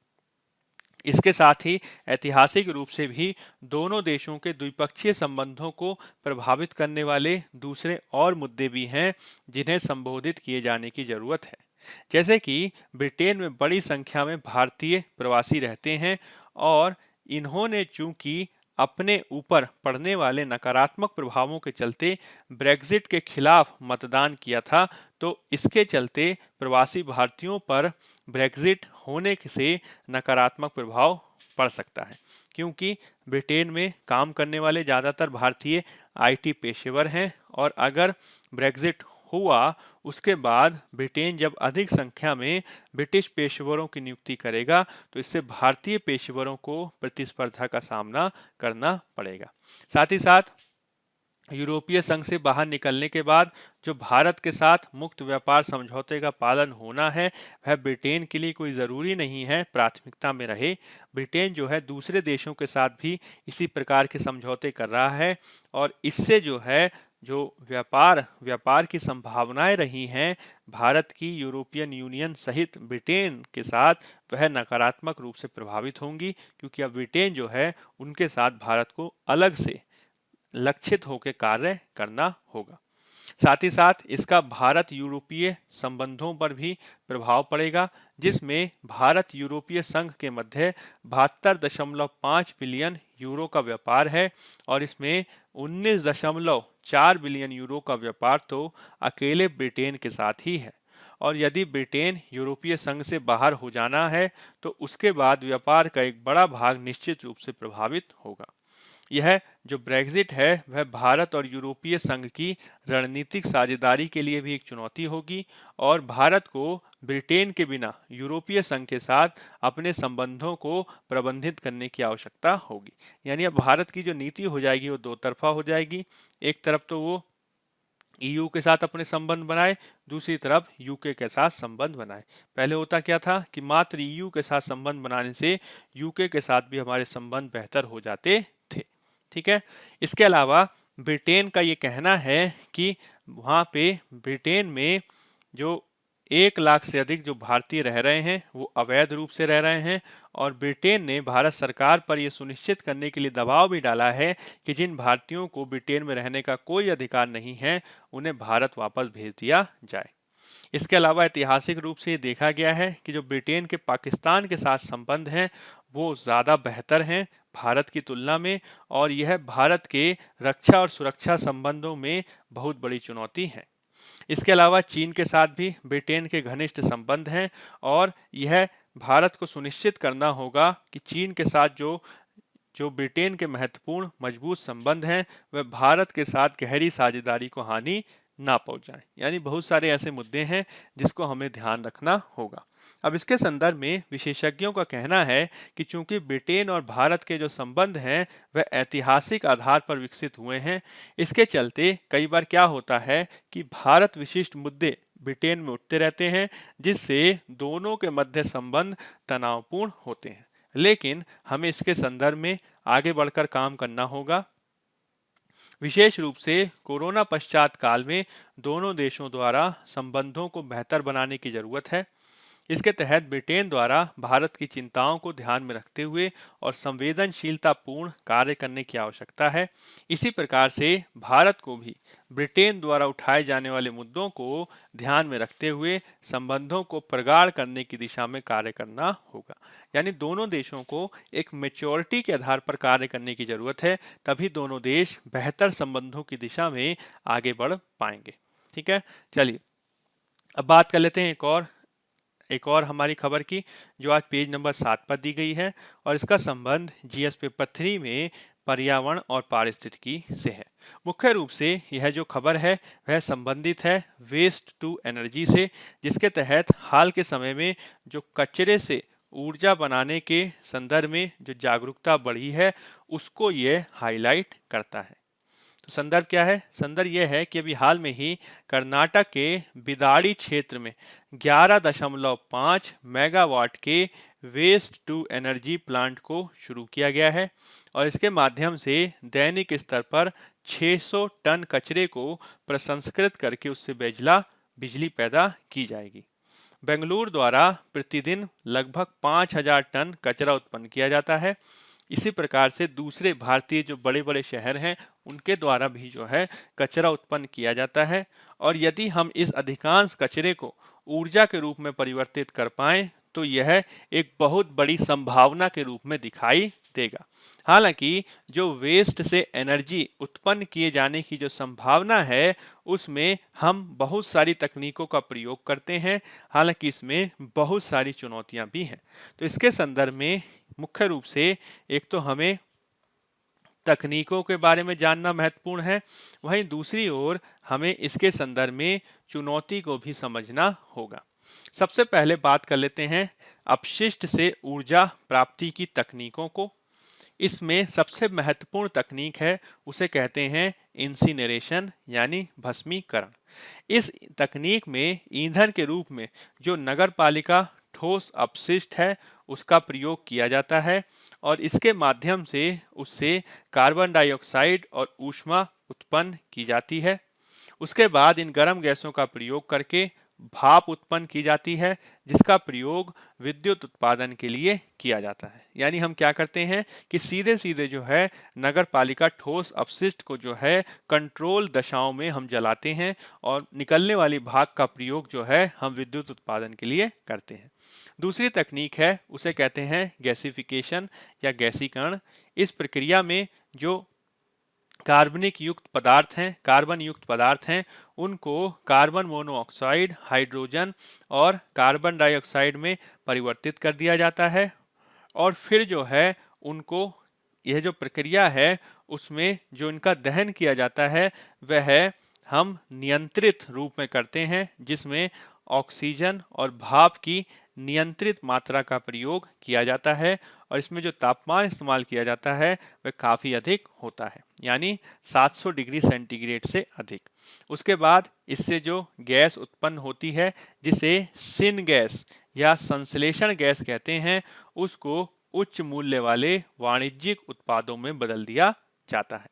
इसके साथ ही ऐतिहासिक रूप से भी दोनों देशों के द्विपक्षीय संबंधों को प्रभावित करने वाले दूसरे और मुद्दे भी हैं जिन्हें संबोधित किए जाने की जरूरत है, जैसे कि ब्रिटेन में बड़ी संख्या में भारतीय प्रवासी रहते हैं और इन्होंने चूंकि अपने ऊपर पड़ने वाले नकारात्मक प्रभावों के चलते ब्रेग्जिट के खिलाफ मतदान किया था, तो इसके चलते प्रवासी भारतीयों पर ब्रेग्जिट होने से नकारात्मक प्रभाव पड़ सकता है, क्योंकि ब्रिटेन में काम करने वाले ज़्यादातर भारतीय आईटी पेशेवर हैं और अगर ब्रेग्जिट हुआ उसके बाद ब्रिटेन जब अधिक संख्या में ब्रिटिश पेशेवरों की नियुक्ति करेगा तो इससे भारतीय पेशेवरों को प्रतिस्पर्धा का सामना करना पड़ेगा। साथ ही साथ यूरोपीय संघ से बाहर निकलने के बाद जो भारत के साथ मुक्त व्यापार समझौते का पालन होना है वह ब्रिटेन के लिए कोई ज़रूरी नहीं है प्राथमिकता में रहे। ब्रिटेन जो है दूसरे देशों के साथ भी इसी प्रकार के समझौते कर रहा है और इससे जो है जो व्यापार की संभावनाएं रही हैं भारत की यूरोपियन यूनियन सहित ब्रिटेन के साथ वह नकारात्मक रूप से प्रभावित होंगी, क्योंकि अब ब्रिटेन जो है उनके साथ भारत को अलग से लक्षित होकर कार्य करना होगा। साथ ही साथ इसका भारत यूरोपीय संबंधों पर भी प्रभाव पड़ेगा, जिसमें भारत यूरोपीय संघ के मध्य 72.5 बिलियन यूरो का व्यापार है और इसमें 19.4 बिलियन यूरो का व्यापार तो अकेले ब्रिटेन के साथ ही है। और यदि ब्रिटेन यूरोपीय संघ से बाहर हो जाना है तो उसके बाद व्यापार का एक बड़ा भाग निश्चित रूप से प्रभावित होगा। यह जो ब्रेग्जिट है वह भारत और यूरोपीय संघ की रणनीतिक साझेदारी के लिए भी एक चुनौती होगी और भारत को ब्रिटेन के बिना यूरोपीय संघ के साथ अपने संबंधों को प्रबंधित करने की आवश्यकता होगी। यानी अब भारत की जो नीति हो जाएगी वो दो तरफा हो जाएगी। एक तरफ तो वो ईयू के साथ अपने संबंध बनाए, दूसरी तरफ यूके के साथ संबंध बनाए। पहले होता क्या था कि मात्र ईयू के साथ संबंध बनाने से यूके के साथ भी हमारे संबंध बेहतर हो जाते थे। ठीक है। इसके अलावा ब्रिटेन का ये कहना है कि वहाँ पे ब्रिटेन में जो 1 लाख से अधिक जो भारतीय रह रहे हैं वो अवैध रूप से रह रहे हैं और ब्रिटेन ने भारत सरकार पर यह सुनिश्चित करने के लिए दबाव भी डाला है कि जिन भारतीयों को ब्रिटेन में रहने का कोई अधिकार नहीं है उन्हें भारत वापस भेज दिया जाए। इसके अलावा ऐतिहासिक रूप से ये देखा गया है कि जो ब्रिटेन के पाकिस्तान के साथ संबंध हैं वो ज़्यादा बेहतर हैं भारत की तुलना में और यह भारत के रक्षा और सुरक्षा संबंधों में बहुत बड़ी चुनौती है। इसके अलावा चीन के साथ भी ब्रिटेन के घनिष्ठ संबंध हैं और यह भारत को सुनिश्चित करना होगा कि चीन के साथ जो ब्रिटेन के महत्वपूर्ण मजबूत संबंध हैं वह भारत के साथ गहरी साझेदारी को हानि ना पहुंचाएं। यानी बहुत सारे ऐसे मुद्दे हैं जिसको हमें ध्यान रखना होगा। अब इसके संदर्भ में विशेषज्ञों का कहना है कि चूंकि ब्रिटेन और भारत के जो संबंध हैं वह ऐतिहासिक आधार पर विकसित हुए हैं, इसके चलते कई बार क्या होता है कि भारत विशिष्ट मुद्दे ब्रिटेन में उठते रहते हैं जिससे दोनों के मध्य संबंध तनावपूर्ण होते हैं। लेकिन हमें इसके संदर्भ में आगे बढ़कर काम करना होगा। विशेष रूप से कोरोना पश्चात काल में दोनों देशों द्वारा संबंधों को बेहतर बनाने की जरूरत है। इसके तहत ब्रिटेन द्वारा भारत की चिंताओं को ध्यान में रखते हुए और संवेदनशीलतापूर्ण कार्य करने की आवश्यकता है। इसी प्रकार से भारत को भी ब्रिटेन द्वारा उठाए जाने वाले मुद्दों को ध्यान में रखते हुए संबंधों को प्रगाढ़ करने की दिशा में कार्य करना होगा। यानी दोनों देशों को एक मैच्योरिटी के आधार पर कार्य करने की जरूरत है, तभी दोनों देश बेहतर संबंधों की दिशा में आगे बढ़ पाएंगे। ठीक है, चलिए अब बात कर लेते हैं एक और हमारी खबर की जो आज पेज नंबर 7 पर दी गई है और इसका संबंध जीएस पेपर 3 में पर्यावरण और पारिस्थितिकी से है। मुख्य रूप से यह जो खबर है वह संबंधित है वेस्ट टू एनर्जी से, जिसके तहत हाल के समय में जो कचरे से ऊर्जा बनाने के संदर्भ में जो जागरूकता बढ़ी है उसको ये हाईलाइट करता है। तो संदर्भ क्या है? संदर्भ यह है कि अभी हाल में ही कर्नाटक के बिदाड़ी क्षेत्र में 11.5 मेगावाट के वेस्ट टू एनर्जी प्लांट को शुरू किया गया है और इसके माध्यम से दैनिक स्तर पर 600 टन कचरे को प्रसंस्कृत करके उससे बिजली पैदा की जाएगी। बेंगलुरु द्वारा प्रतिदिन लगभग 5000 टन कचरा उत्पन्न किया जाता है। इसी प्रकार से दूसरे भारतीय जो बड़े बड़े शहर हैं उनके द्वारा भी जो है कचरा उत्पन्न किया जाता है और यदि हम इस अधिकांश कचरे को ऊर्जा के रूप में परिवर्तित कर पाएं तो यह एक बहुत बड़ी संभावना के रूप में दिखाई देगा। हालांकि जो वेस्ट से एनर्जी उत्पन्न किए जाने की जो संभावना है उसमें हम बहुत सारी तकनीकों का प्रयोग करते हैं, हालांकि इसमें बहुत सारी चुनौतियां भी हैं। तो इसके संदर्भ में मुख्य रूप से एक तो हमें तकनीकों के बारे में जानना महत्वपूर्ण है, वहीं दूसरी ओर हमें इसके संदर्भ में चुनौती को भी समझना होगा। सबसे पहले बात कर लेते हैं अपशिष्ट से ऊर्जा प्राप्ति की तकनीकों को। इसमें सबसे महत्वपूर्ण तकनीक है उसे कहते हैं इंसिनरेशन यानी भस्मीकरण। इस तकनीक में ईंधन के रूप में जो नगरपालिका ठोस अपशिष्ट है उसका प्रयोग किया जाता है और इसके माध्यम से उससे कार्बन डाइऑक्साइड और ऊष्मा उत्पन्न की जाती है। उसके बाद इन गर्म गैसों का प्रयोग करके भाप उत्पन्न की जाती है जिसका प्रयोग विद्युत उत्पादन के लिए किया जाता है। यानी हम क्या करते हैं कि सीधे सीधे जो है नगर पालिका ठोस अपशिष्ट को जो है कंट्रोल दशाओं में हम जलाते हैं और निकलने वाली भाप का प्रयोग जो है हम विद्युत उत्पादन के लिए करते हैं। दूसरी तकनीक है उसे कहते हैं गैसिफिकेशन या गैसीकरण। इस प्रक्रिया में जो कार्बनिक युक्त पदार्थ हैं, कार्बन युक्त पदार्थ हैं, उनको कार्बन मोनोऑक्साइड, हाइड्रोजन और कार्बन डाइऑक्साइड में परिवर्तित कर दिया जाता है और फिर जो है उनको यह जो प्रक्रिया है उसमें जो इनका दहन किया जाता है वह हम नियंत्रित रूप में करते हैं जिसमें ऑक्सीजन और भाप की नियंत्रित मात्रा का प्रयोग किया जाता है और इसमें जो तापमान इस्तेमाल किया जाता है वह काफ़ी अधिक होता है, यानी 700 डिग्री सेंटीग्रेड से अधिक। उसके बाद इससे जो गैस उत्पन्न होती है जिसे सिन गैस या संश्लेषण गैस कहते हैं, उसको उच्च मूल्य वाले वाणिज्यिक उत्पादों में बदल दिया जाता है।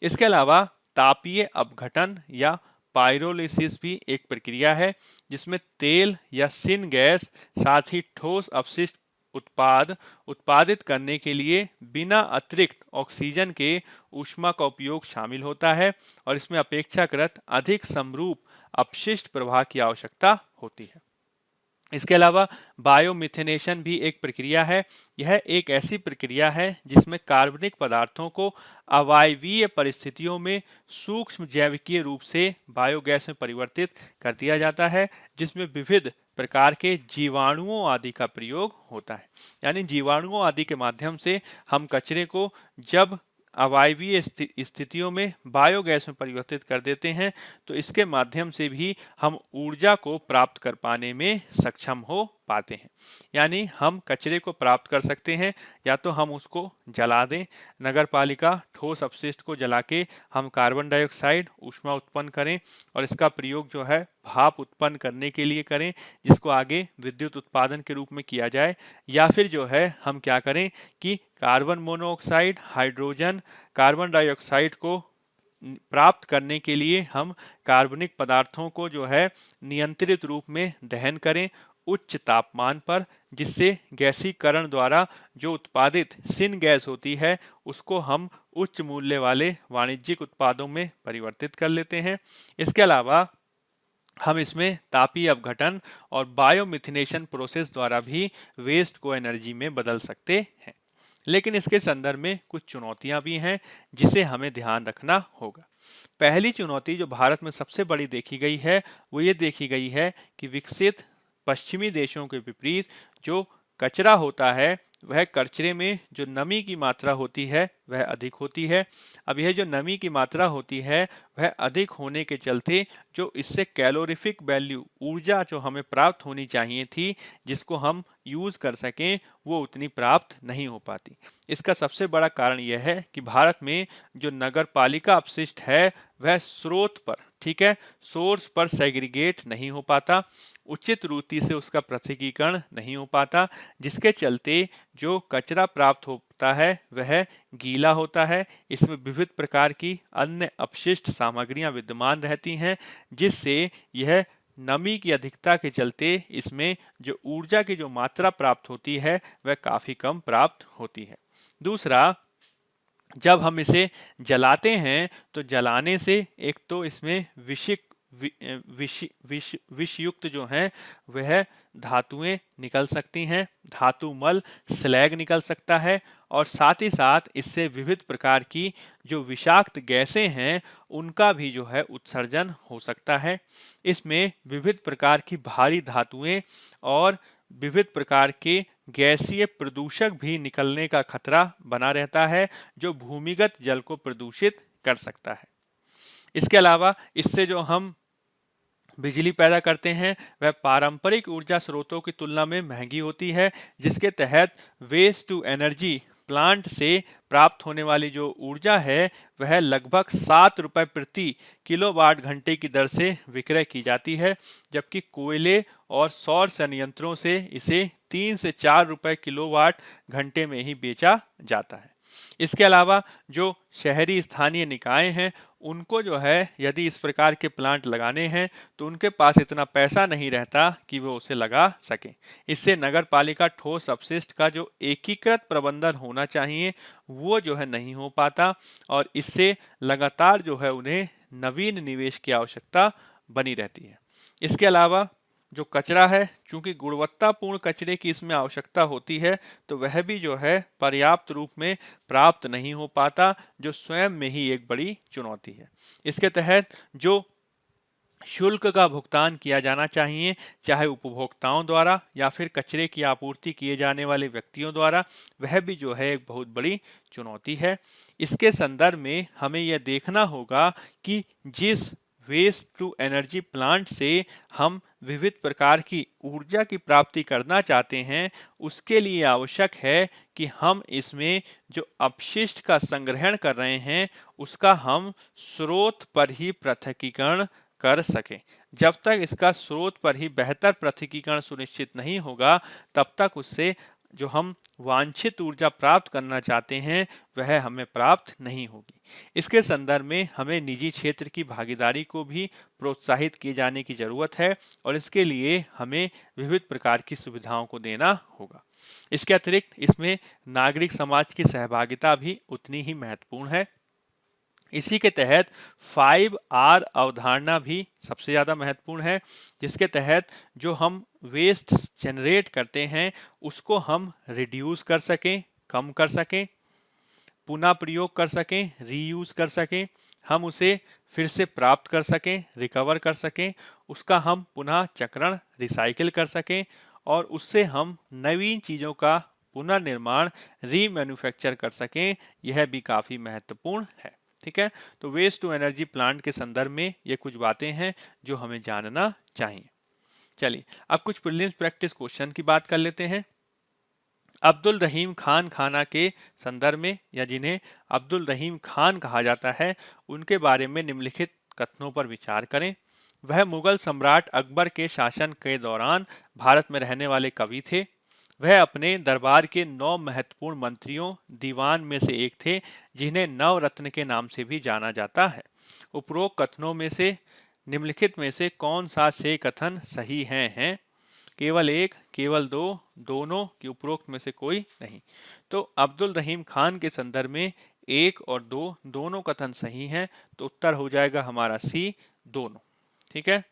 इसके अलावा तापीय अपघटन या पायरोलिसिस भी एक प्रक्रिया है जिसमें तेल या सिन गैस साथ ही ठोस अपशिष्ट उत्पादित करने के लिए बिना अतिरिक्त ऑक्सीजन के ऊष्मा का उपयोग शामिल होता है और इसमें अपेक्षाकृत अधिक समरूप अपशिष्ट प्रवाह की आवश्यकता होती है। इसके अलावा बायोमिथेनेशन भी एक प्रक्रिया है। यह एक ऐसी प्रक्रिया है जिसमें कार्बनिक पदार्थों को अवायवीय परिस्थितियों में सूक्ष्म जैविकीय रूप से बायोगैस में परिवर्तित कर दिया जाता है जिसमें विविध प्रकार के जीवाणुओं आदि का प्रयोग होता है। यानी जीवाणुओं आदि के माध्यम से हम कचरे को जब अवायवीय स्थितियों में बायोगैस में परिवर्तित कर देते हैं तो इसके माध्यम से भी हम ऊर्जा को प्राप्त कर पाने में सक्षम हो पाते हैं। यानी हम कचरे को प्राप्त कर सकते हैं, या तो हम उसको जला दें, नगरपालिका ठोस अपशिष्ट को जला के हम कार्बन डाइऑक्साइड ऊष्मा उत्पन्न करें और इसका प्रयोग जो है भाप उत्पन्न करने के लिए करें जिसको आगे विद्युत उत्पादन के रूप में किया जाए, या फिर जो है हम क्या करें कि carbon monoxide, hydrogen, carbon dioxide को प्राप्त करने के लिए हम कार्बनिक पदार्थों को जो है नियंत्रित रूप में दहन करें उच्च तापमान पर, जिससे गैसीकरण द्वारा जो उत्पादित सिन गैस होती है उसको हम उच्च मूल्य वाले वाणिज्यिक उत्पादों में परिवर्तित कर लेते हैं। इसके अलावा हम इसमें तापीय अपघटन और बायोमिथिनेशन प्रोसेस द्वारा भी वेस्ट को एनर्जी में बदल सकते हैं। लेकिन इसके संदर्भ में कुछ चुनौतियां भी हैं जिसे हमें ध्यान रखना होगा। पहली चुनौती जो भारत में सबसे बड़ी देखी गई है वो ये देखी गई है कि विकसित पश्चिमी देशों के विपरीत जो कचरा होता है वह कचरे में जो नमी की मात्रा होती है वह अधिक होती है। अब यह जो नमी की मात्रा होती है वह अधिक होने के चलते जो इससे कैलोरीफिक वैल्यू ऊर्जा जो हमें प्राप्त होनी चाहिए थी जिसको हम यूज़ कर सकें वो उतनी प्राप्त नहीं हो पाती। इसका सबसे बड़ा कारण यह है कि भारत में जो नगर पालिका अपशिष्ट है वह स्रोत पर, ठीक है, सोर्स पर सेग्रीगेट नहीं हो पाता, उचित रीति से उसका पृथकीकरण नहीं हो पाता, जिसके चलते जो कचरा प्राप्त होता है वह गीला होता है। इसमें विविध प्रकार की अन्य अपशिष्ट सामग्रियां विद्यमान रहती हैं जिससे यह नमी की अधिकता के चलते इसमें जो ऊर्जा की जो मात्रा प्राप्त होती है वह काफ़ी कम प्राप्त होती है। दूसरा, जब हम इसे जलाते हैं तो जलाने से एक तो इसमें विषयुक्त जो हैं वह धातुएं निकल सकती हैं, धातु मल स्लैग निकल सकता है, और साथ ही साथ इससे विविध प्रकार की जो विषाक्त गैसें हैं उनका भी जो है उत्सर्जन हो सकता है। इसमें विविध प्रकार की भारी धातुएं और विविध प्रकार के गैसीय प्रदूषक भी निकलने का खतरा बना रहता है, जो भूमिगत जल को प्रदूषित कर सकता है। इसके अलावा इससे जो हम बिजली पैदा करते हैं वह पारंपरिक ऊर्जा स्रोतों की तुलना में महंगी होती है, जिसके तहत वेस्ट टू एनर्जी प्लांट से प्राप्त होने वाली जो ऊर्जा है वह लगभग 7 रुपए प्रति किलोवाट घंटे की दर से विक्रय की जाती है, जबकि कोयले और सौर संयंत्रों से इसे 3 से 4 रुपए किलोवाट घंटे में ही बेचा जाता है। इसके अलावा जो शहरी स्थानीय निकाय हैं उनको जो है यदि इस प्रकार के प्लांट लगाने हैं तो उनके पास इतना पैसा नहीं रहता कि वो उसे लगा सकें। इससे नगर पालिका ठोस अपशिष्ट का जो एकीकृत प्रबंधन होना चाहिए वो जो है नहीं हो पाता, और इससे लगातार जो है उन्हें नवीन निवेश की आवश्यकता बनी रहती है। इसके अलावा जो कचरा है, चूंकि गुणवत्तापूर्ण कचरे की इसमें आवश्यकता होती है तो वह भी जो है पर्याप्त रूप में प्राप्त नहीं हो पाता, जो स्वयं में ही एक बड़ी चुनौती है। इसके तहत जो शुल्क का भुगतान किया जाना चाहिए, चाहे उपभोक्ताओं द्वारा या फिर कचरे की आपूर्ति किए जाने वाले व्यक्तियों द्वारा, वह भी जो है एक बहुत बड़ी चुनौती है। इसके संदर्भ में हमें यह देखना होगा कि जिस वेस्ट टू एनर्जी प्लांट से हम विविध प्रकार की ऊर्जा की प्राप्ति करना चाहते हैं उसके लिए आवश्यक है कि हम इसमें जो अपशिष्ट का संग्रहण कर रहे हैं उसका हम स्रोत पर ही पृथकीकरण कर सकें। जब तक इसका स्रोत पर ही बेहतर पृथकीकरण सुनिश्चित नहीं होगा तब तक उससे जो हम वांछित ऊर्जा प्राप्त करना चाहते हैं वह हमें प्राप्त नहीं होगी। इसके संदर्भ में हमें निजी क्षेत्र की भागीदारी को भी प्रोत्साहित किए जाने की जरूरत है, और इसके लिए हमें विविध प्रकार की सुविधाओं को देना होगा। इसके अतिरिक्त इसमें नागरिक समाज की सहभागिता भी उतनी ही महत्वपूर्ण है। इसी के तहत 5R अवधारणा भी सबसे ज़्यादा महत्वपूर्ण है, जिसके तहत जो हम वेस्ट जनरेट करते हैं उसको हम रिड्यूस कर सकें, कम कर सकें, पुनः प्रयोग कर सकें, रीयूज कर सकें, हम उसे फिर से प्राप्त कर सकें, रिकवर कर सकें, उसका हम पुनः चक्रण रिसाइकिल कर सकें, और उससे हम नवीन चीज़ों का पुनर्निर्माण रीमैन्युफैक्चर कर सकें। यह भी काफ़ी महत्वपूर्ण है। ठीक है, तो वेस्ट टू एनर्जी प्लांट के संदर्भ में ये कुछ बातें हैं जो हमें जानना चाहिए। चलिए अब कुछ प्रीलिम्स प्रैक्टिस क्वेश्चन की बात कर लेते हैं। अब्दुल रहीम खान खाना के संदर्भ में, या जिन्हें अब्दुल रहीम खान कहा जाता है, उनके बारे में निम्नलिखित कथनों पर विचार करें। वह मुगल सम्राट अकबर के शासन के दौरान भारत में रहने वाले कवि थे। वह अपने दरबार के 9 महत्वपूर्ण मंत्रियों दीवान में से एक थे, जिन्हें नवरत्न के नाम से भी जाना जाता है। उपरोक्त कथनों में से निम्नलिखित में से कौन सा से कथन सही हैं? केवल एक, केवल दो, दोनों की उपरोक्त में से कोई नहीं। तो अब्दुल रहीम खान के संदर्भ में 1 और 2 दोनों कथन सही हैं, तो उत्तर हो जाएगा हमारा सी, दोनों। ठीक है,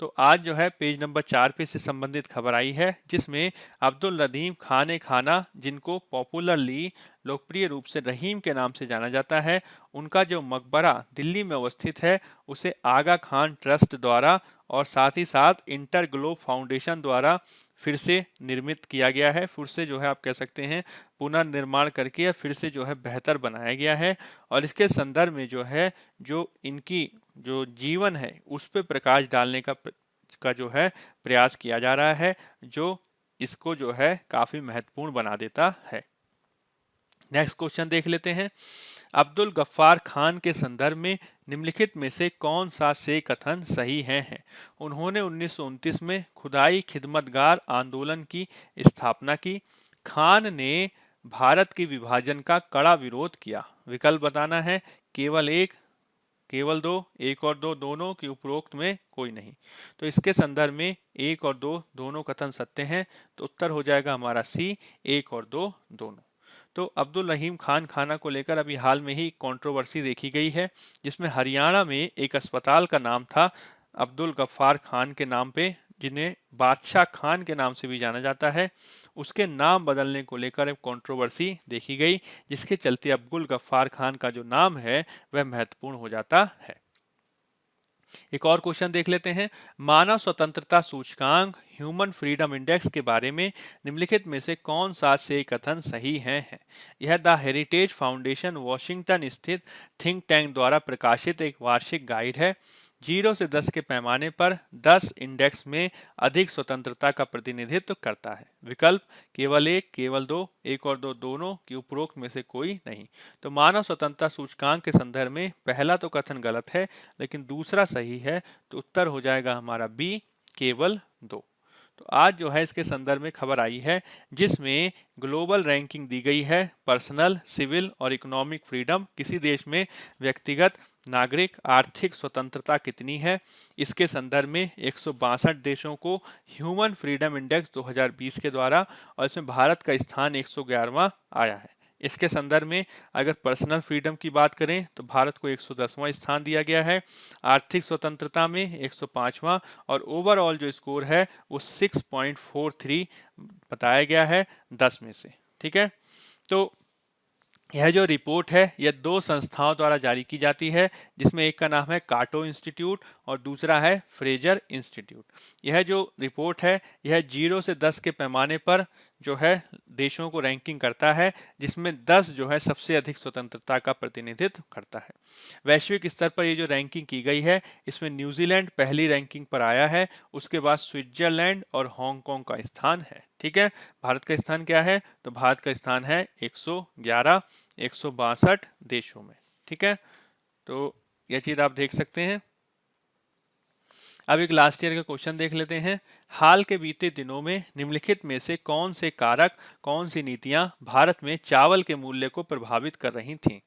तो आज जो है पेज नंबर 4 पे से संबंधित खबर आई है, जिसमें अब्दुल रहीम खान खाना, जिनको पॉपुलरली लोकप्रिय रूप से रहीम के नाम से जाना जाता है, उनका जो मकबरा दिल्ली में अवस्थित है उसे आगा खान ट्रस्ट द्वारा और साथ ही साथ इंटर ग्लोब फाउंडेशन द्वारा फिर से निर्मित किया गया है। फिर से जो है आप कह सकते हैं पुनर्निर्माण करके या फिर से जो है बेहतर बनाया गया है, और इसके संदर्भ में जो है जो इनकी जो जीवन है उस पर प्रकाश डालने का जो है प्रयास किया जा रहा है, जो इसको जो है काफी महत्वपूर्ण बना देता है। नेक्स्ट क्वेश्चन देख लेते हैं। अब्दुल गफ्फार खान के संदर्भ में निम्नलिखित में से कौन सा से कथन सही है? उन्होंने 1929 में खुदाई खिदमतगार आंदोलन की स्थापना की। खान ने भारत के विभाजन का कड़ा विरोध किया। विकल्प बताना है, केवल एक, केवल दो, एक और दो, दोनों की उपरोक्त में कोई नहीं। तो इसके संदर्भ में 1 और 2 दोनों कथन सत्य हैं, तो उत्तर हो जाएगा हमारा सी, 1 और 2 दोनों। तो अब्दुल रहीम खान खाना को लेकर अभी हाल में ही कंट्रोवर्सी देखी गई है, जिसमें हरियाणा में एक अस्पताल का नाम था अब्दुल गफ्फार खान के नाम पे, जिन्हें बादशाह खान के नाम से भी जाना जाता है, उसके नाम बदलने को लेकर एक कंट्रोवर्सी देखी गई, जिसके चलते अब्दुल गफ्फार खान का जो नाम है वह महत्वपूर्ण हो जाता है। एक और क्वेश्चन देख लेते हैं। मानव स्वतंत्रता सूचकांक ह्यूमन फ्रीडम इंडेक्स के बारे में निम्नलिखित में से कौन सा से कथन सही है? यह द हेरिटेज फाउंडेशन वॉशिंगटन स्थित थिंक टैंक द्वारा प्रकाशित एक वार्षिक गाइड है। 0 से 10 के पैमाने पर 10 इंडेक्स में अधिक स्वतंत्रता का प्रतिनिधित्व करता है। विकल्प केवल 1, केवल 2, 1 और 2 दोनों की उपरोक्त में से कोई नहीं। तो मानव स्वतंत्रता सूचकांक के संदर्भ में पहला तो कथन गलत है, लेकिन दूसरा सही है। तो उत्तर हो जाएगा हमारा बी, केवल 2। तो आज जो है इसके संदर्भ में खबर आई है, जिसमें ग्लोबल रैंकिंग दी गई है पर्सनल, सिविल और इकोनॉमिक फ्रीडम, किसी देश में व्यक्तिगत नागरिक आर्थिक स्वतंत्रता कितनी है, इसके संदर्भ में 162 देशों को ह्यूमन फ्रीडम इंडेक्स 2020 के द्वारा, और इसमें भारत का स्थान 111वां आया है। इसके संदर्भ में अगर पर्सनल फ्रीडम की बात करें तो भारत को 110वां स्थान दिया गया है, आर्थिक स्वतंत्रता में 105वां, और ओवरऑल जो स्कोर है वो 6.43 बताया गया है 10 में से। ठीक है, तो यह जो रिपोर्ट है यह 2 संस्थाओं द्वारा जारी की जाती है, जिसमें एक का नाम है काटो इंस्टीट्यूट और दूसरा है फ्रेजर इंस्टीट्यूट। यह जो रिपोर्ट है यह 0 से 10 के पैमाने पर जो है देशों को रैंकिंग करता है, जिसमें 10 जो है सबसे अधिक स्वतंत्रता का प्रतिनिधित्व करता है। वैश्विक स्तर पर ये जो रैंकिंग की गई है, इसमें न्यूजीलैंड पहली रैंकिंग पर आया है, उसके बाद स्विट्जरलैंड और हांगकांग का स्थान है। ठीक है, भारत का स्थान क्या है? तो भारत का स्थान है 111 162 देशों में। ठीक है, तो यह चीज आप देख सकते हैं। अब एक लास्ट ईयर का क्वेश्चन देख लेते हैं। हाल के बीते दिनों में निम्नलिखित में से कौन से कारक, कौन सी नीतियां भारत में चावल के मूल्य को प्रभावित कर रही थीं?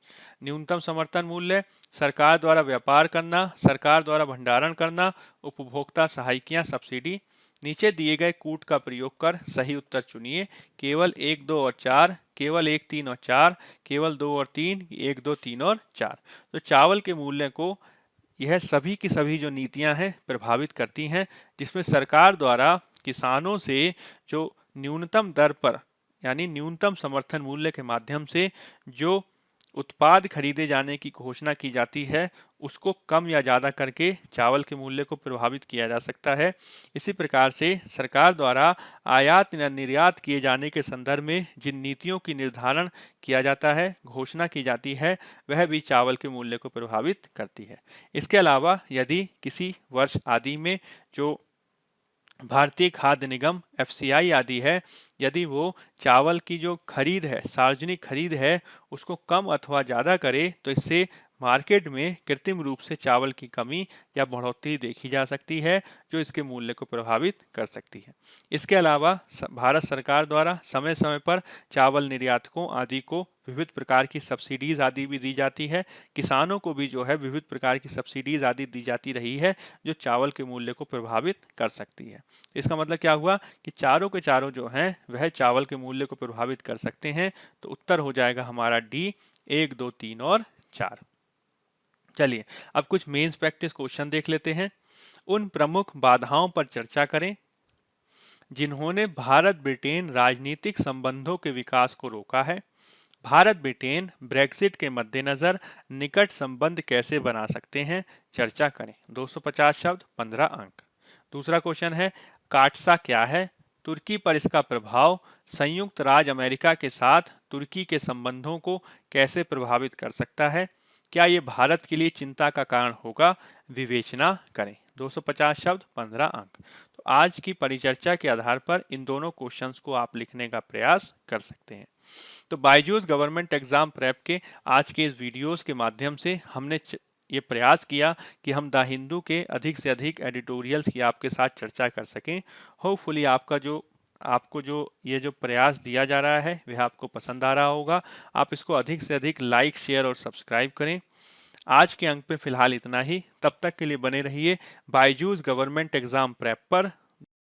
न्यूनतम समर्थन मूल्य, सरकार द्वारा व्यापार करना, सरकार द्वारा भंडारण करना, उपभोक्ता सहायियां, सब्सिडी। नीचे दिए गए कूट का प्रयोग कर सही उत्तर चुनिए। केवल 1, 2 और 4, केवल 1, 3 और 4, केवल 2 और 3, 1, 2, 3 और 4। तो चावल के मूल्य को यह सभी की सभी जो नीतियां हैं प्रभावित करती हैं, जिसमें सरकार द्वारा किसानों से जो न्यूनतम दर पर यानी न्यूनतम समर्थन मूल्य के माध्यम से जो उत्पाद खरीदे जाने की घोषणा की जाती है, उसको कम या ज़्यादा करके चावल के मूल्य को प्रभावित किया जा सकता है। इसी प्रकार से सरकार द्वारा आयात या निर्यात किए जाने के संदर्भ में जिन नीतियों की निर्धारण किया जाता है, घोषणा की जाती है, वह भी चावल के मूल्य को प्रभावित करती है। इसके अलावा यदि किसी वर्ष आदि में जो भारतीय खाद्य निगम एफसीआई आदि है, यदि वो चावल की जो खरीद है, सार्वजनिक खरीद है, उसको कम अथवा ज़्यादा करे, तो इससे मार्केट में कृत्रिम रूप से चावल की कमी या बढ़ोतरी देखी जा सकती है, जो इसके मूल्य को प्रभावित कर सकती है। इसके अलावा भारत सरकार द्वारा समय समय पर चावल निर्यातकों आदि को विविध प्रकार की सब्सिडीज आदि भी दी जाती है। किसानों को भी जो है विविध प्रकार की सब्सिडीज आदि दी जाती रही है, जो चावल के मूल्य को प्रभावित कर सकती है। इसका मतलब क्या हुआ कि चारों के चारों जो हैं वह चावल के मूल्य को प्रभावित कर सकते हैं। तो उत्तर हो जाएगा हमारा डी, 1, 2, 3 और 4। चलिए अब कुछ मेंस प्रैक्टिस क्वेश्चन देख लेते हैं। उन प्रमुख बाधाओं पर चर्चा करें जिन्होंने भारत ब्रिटेन राजनीतिक संबंधों के विकास को रोका है। भारत ब्रिटेन ब्रेक्सिट के मद्देनजर निकट संबंध कैसे बना सकते हैं, चर्चा करें। 250 शब्द, 15 अंक। दूसरा क्वेश्चन है काटसा क्या है, तुर्की पर इसका प्रभाव संयुक्त राज्य अमेरिका के साथ तुर्की के संबंधों को कैसे प्रभावित कर सकता है, क्या ये भारत के लिए चिंता का कारण होगा, विवेचना करें। 250 शब्द, 15 अंक। तो आज की परिचर्चा के आधार पर इन दोनों क्वेश्चंस को आप लिखने का प्रयास कर सकते हैं। तो बायजूस गवर्नमेंट एग्जाम प्रेप के आज के इस वीडियोस के माध्यम से हमने ये प्रयास किया कि हम द हिंदू के अधिक से अधिक एडिटोरियल्स की आपके साथ चर्चा कर सकें। होपफुली आपको जो ये जो प्रयास दिया जा रहा है वह आपको पसंद आ रहा होगा। आप इसको अधिक से अधिक लाइक, शेयर और सब्सक्राइब करें। आज के अंक पे फिलहाल इतना ही। तब तक के लिए बने रहिए बायजूस गवर्नमेंट एग्जाम प्रेप पर।